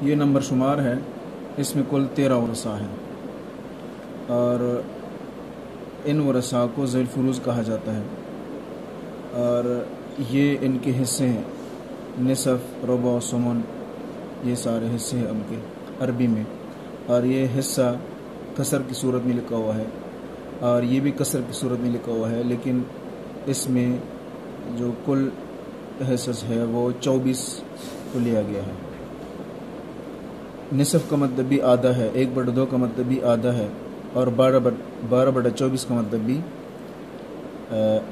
یہ نمبر شمار ہے، اس میں کل 13 ورثاء ہیں، اور ان ورثاء کو ذوی الفروض کہا جاتا ہے، اور یہ ان کے حصے ہیں، نصف، ربع، ثمن، یہ سارے حصے ہیں ان کے عربی میں، اور یہ حصہ کسر کی صورت میں لکھا ہوا ہے، اور یہ بھی کسر کی صورت میں لکھا ہوا ہے، لیکن اس میں جو کل حصص ہے وہ 24 کو لیا گیا ہے۔ نصف کا مطلب بھی آدھا ہے، 1/2 کا مطلب بھی آدھا ہے، اور 12/24 کا مطلب بھی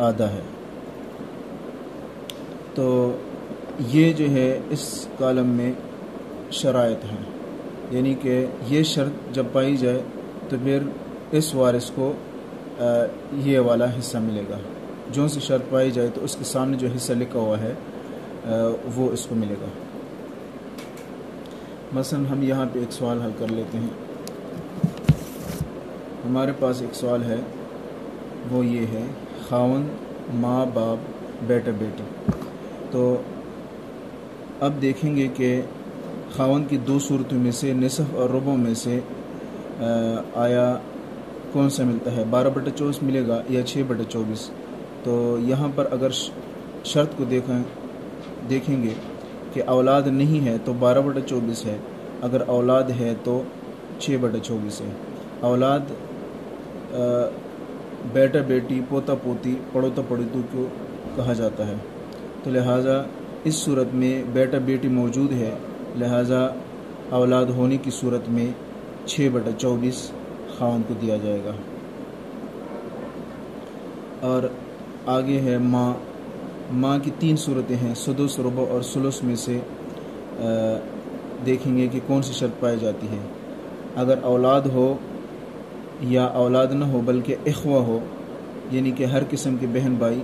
آدھا ہے۔ تو یہ جو ہے اس کالم میں شرائط ہیں، یعنی کہ یہ شرط جب پائی جائے تو پھر اس وارث کو یہ والا حصہ ملے گا، جو سی شرط پائی جائے تو اس کے سامنے جو حصہ لکھا ہوا ہے وہ اس کو ملے گا۔ مثلا ہم یہاں پہ ایک سوال حل کر لیتے ہیں۔ ہمارے پاس ایک سوال ہے، وہ یہ ہے، خاوند، ماں باپ، بیٹا بیٹی۔ تو اب دیکھیں گے کہ خاوند کی 2 صورتوں میں سے نصف اور ربع میں سے آیا کون سا ملتا ہے، 12/24 ملے گا یا 6/24۔ تو یہاں پر اگر شرط کو دیکھیں گے کہ اولاد نہیں ہے تو 12/24 ہے، اگر اولاد ہے تو 6/24 ہے۔ اولاد بیٹا بیٹی، پوتا پوتی، پڑوتا پڑوتو کو کہا جاتا ہے، تو لہٰذا اس صورت میں بیٹا بیٹی موجود ہے، لہٰذا اولاد ہونے کی صورت میں 6/24 خاوند کو دیا جائے گا۔ اور آگے ہے ماں کی 3 صورتیں ہیں، سدس، ربع اور ثلث میں سے دیکھیں گے کہ کون سی شرط پائی جاتی ہے۔ اگر اولاد ہو یا اولاد نہ ہو بلکہ اخوہ ہو، یعنی کہ ہر قسم کے بہن بھائی،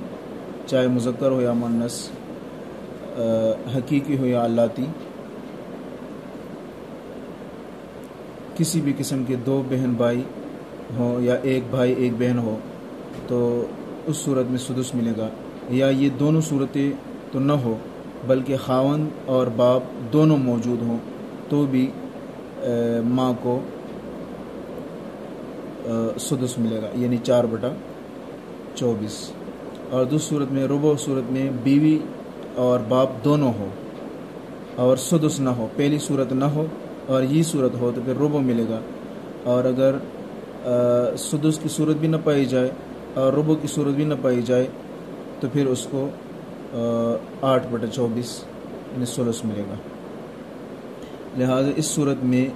چاہے مذکر ہو یا مؤنث، حقیقی ہو یا علاتی، کسی بھی قسم کے 2 بہن بھائی ہوں یا 1 بھائی 1 بہن ہو، تو اس صورت میں سدس ملے گا۔ یا یہ دونوں صورتیں تو نہ ہو بلکہ خاوند اور باپ دونوں موجود ہوں تو بھی ماں کو سدس ملے گا، یعنی 4/24۔ اور دوسری صورت میں، ربع صورت میں، بیوی اور باپ دونوں ہو اور سدس نہ ہو، پہلی صورت نہ ہو اور یہ صورت ہو تو پھر ربع ملے گا، اور اگر سدس کی صورت بھی نہ پائی جائے اور ربع کی صورت بھی نہ پائی جائے تو پھر اس کو 8/24 یعنی ثلث ملے گا۔ لہٰذا اس صورت میں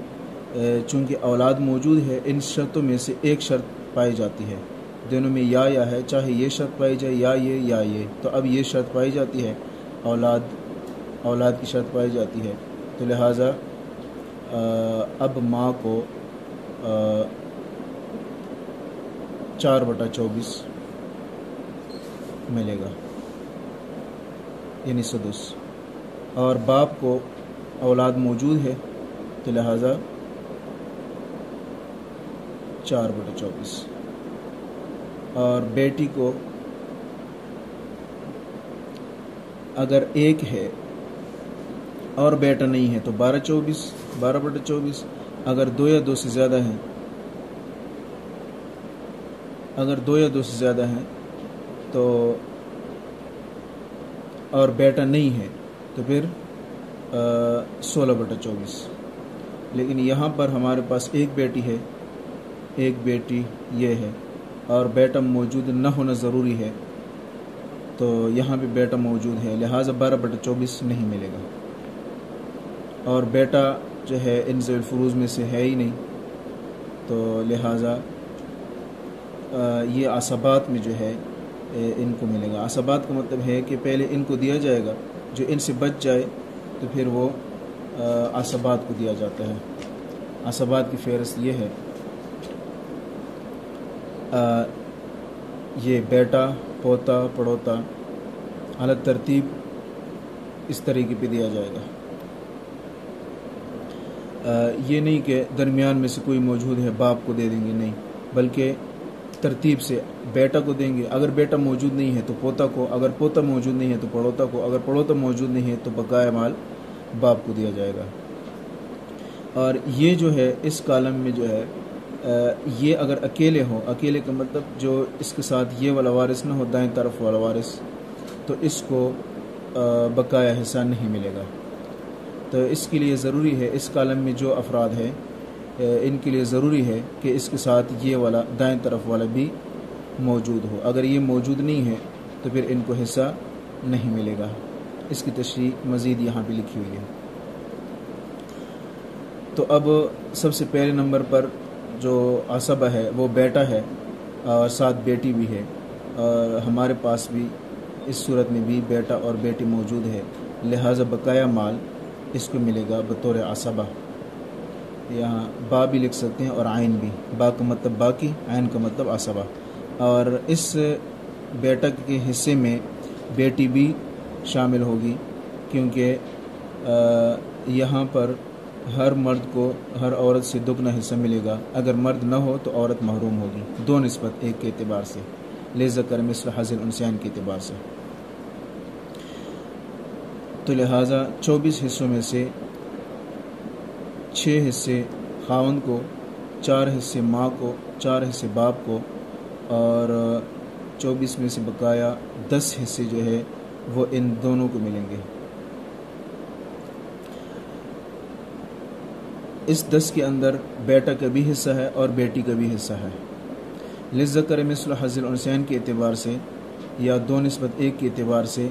چونکہ اولاد موجود ہے، ان شرطوں میں سے ایک شرط پائی جاتی ہے، دونوں میں یا ہے، چاہے یہ شرط پائی جائے یا یہ، تو اب یہ شرط پائی جاتی ہے، اولاد کی شرط پائی جاتی ہے، تو لہٰذا اب ماں کو 4/24 ملے گا، یعنی سدس، اور باپ کو اولاد موجود ہے تو لہٰذا 4/24، اور بیٹی کو اگر 1 ہے اور بیٹا نہیں ہے تو 12/24، اگر 2 یا 2 سے زیادہ ہیں، تو اور بیٹا نہیں ہے تو پھر 16/24۔ لیکن یہاں پر ہمارے پاس 1 بیٹی ہے، 1 بیٹی یہ ہے، اور بیٹا موجود نہ ہونا ضروری ہے، تو یہاں بھی بیٹا موجود ہے، لہٰذا 12/24 نہیں ملے گا، اور بیٹا جو ہے ان ذوی الفروض میں سے ہے ہی نہیں، تو لہٰذا یہ عصبات میں جو ہے ان کو ملے گا۔ عصبات کا مطلب ہے کہ پہلے ان کو دیا جائے گا، جو ان سے بچ جائے تو پھر وہ عصبات کو دیا جاتا ہے۔ عصبات کی فہرست یہ ہے، یہ بیٹا، پوتا، پڑوتا، اعلیٰ ترتیب اس طریقے پہ دیا جائے گا۔ یہ نہیں کہ درمیان میں سے کوئی موجود ہے باپ کو دے دیں گے، نہیں، بلکہ ترتیب سے بیٹا کو دیں گے، اگر بیٹا موجود نہیں ہے تو پوتا کو، اگر پوتا موجود نہیں ہے تو پڑوتا کو، اگر پڑوتا موجود نہیں ہے تو بقایا مال باپ کو دیا جائے گا۔ اور یہ جو ہے اس کالم میں جو ہے یہ اگر اکیلے ہوں، اکیلے کا مطلب جو اس کے ساتھ یہ والا وارث نہ ہو، دائیں طرف والا وارث، تو اس کو بقایا حصہ نہیں ملے گا۔ تو اس کے لیے ضروری ہے، اس کالم میں جو افراد ہیں ان کے لیے ضروری ہے کہ اس کے ساتھ یہ والا دائیں طرف والا بھی موجود ہو۔ اگر یہ موجود نہیں ہے تو پھر ان کو حصہ نہیں ملے گا۔ اس کی تشریح مزید یہاں پہ لکھی ہوئی ہے۔ تو اب سب سے پہلے نمبر پر جو عصبہ ہے وہ بیٹا ہے اور ساتھ بیٹی بھی ہے، اور ہمارے پاس بھی اس صورت میں بھی بیٹا اور بیٹی موجود ہے، لہٰذا بقایا مال اس کو ملے گا بطور عصبہ۔ یہاں با بھی لکھ سکتے ہیں اور عین بھی، با کا مطلب باقی، عین کا مطلب عصبہ۔ اور اس بیٹا کے حصے میں بیٹی بھی شامل ہوگی، کیونکہ یہاں پر ہر مرد کو ہر عورت سے دگنا حصہ ملے گا، اگر مرد نہ ہو تو عورت محروم ہوگی، دو نسبت ایک کے اعتبار سے، لذکر مثل حظ الانثیین کے اعتبار سے۔ تو لہٰذا 24 حصوں میں سے 6 حصے خاوند کو، 4 حصے ماں کو، 4 حصے باپ کو، اور 24 میں سے بقایا 10 حصے جو ہے وہ ان دونوں کو ملیں گے۔ اس 10 کے اندر بیٹا کا بھی حصہ ہے اور بیٹی کا بھی حصہ ہے۔ للذکر مثل حظ الانثیین کے اعتبار سے یا 2 نسبت 1 کے اعتبار سے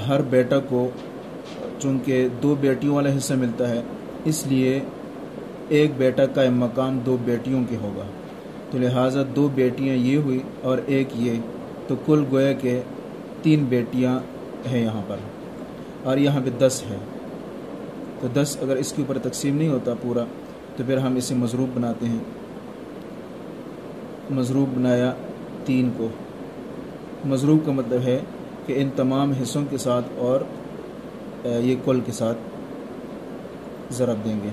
ہر بیٹا کو چونکہ 2 بیٹیوں والا حصہ ملتا ہے، اس لیے ایک بیٹا قائم مقام 2 بیٹیوں کے ہوگا، تو لہٰذا 2 بیٹیاں یہ ہوئی اور ایک یہ، تو کل گویا کہ 3 بیٹیاں ہیں یہاں پر، اور یہاں پہ 10 ہے، تو 10 اگر اس کے اوپر تقسیم نہیں ہوتا پورا تو پھر ہم اسے مضروب بناتے ہیں۔ مضروب بنایا 3 کو، مضروب کا مطلب ہے کہ ان تمام حصوں کے ساتھ اور یہ کل کے ساتھ ضرب دیں گے،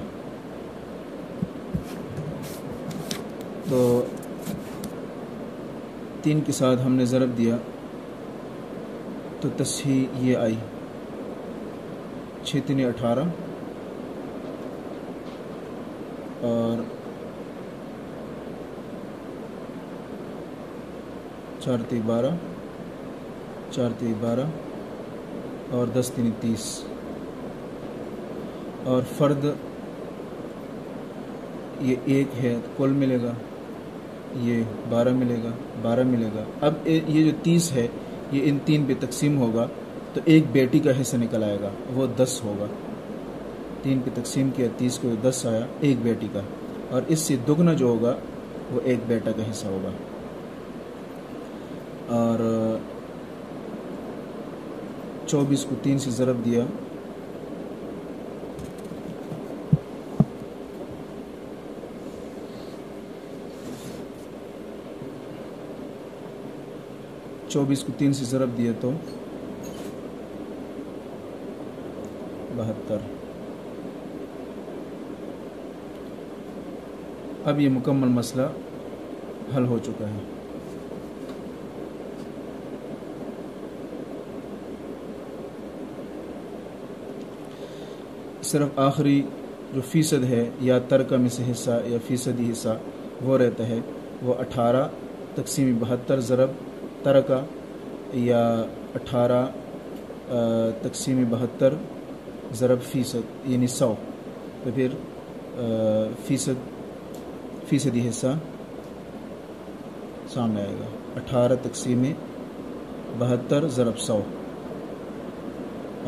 تو 3 کے ساتھ ہم نے ضرب دیا تو تصحیح یہ آئی 6 3 18 اور 4 3 12 4 3 12 اور 10 3 30، اور فرد یہ 1 ہے، کل ملے گا، یہ 12 ملے گا، 12 ملے گا۔ اب یہ جو 30 ہے یہ ان 3 پہ تقسیم ہوگا تو ایک بیٹی کا حصہ نکل آئے گا، وہ 10 ہوگا۔ 3 پہ تقسیم کیا 30 کو، 10 آیا ایک بیٹی کا، اور اس سے دگنا جو ہوگا وہ ایک بیٹا کا حصہ ہوگا۔ اور 24 کو 3 سے ضرب دیا تو 72۔ اب یہ مکمل مسئلہ حل ہو چکا ہے۔ صرف آخری جو فیصد ہے یا ترکہ میں سے حصہ یا فیصدی حصہ وہ رہتا ہے، وہ 18 تقسیم 72 ضرب ترکہ، یا 18 تقسیم 72 ضرب فیصد یعنی 100، تو پھر فیصدی حصہ سامنے آئے گا، 18 تقسیم 72 ضرب 100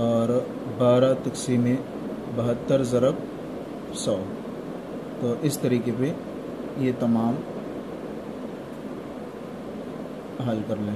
اور 12 تقسیم 72 ضرب 100۔ تو اس طریقے پہ یہ تمام حل کر لیں۔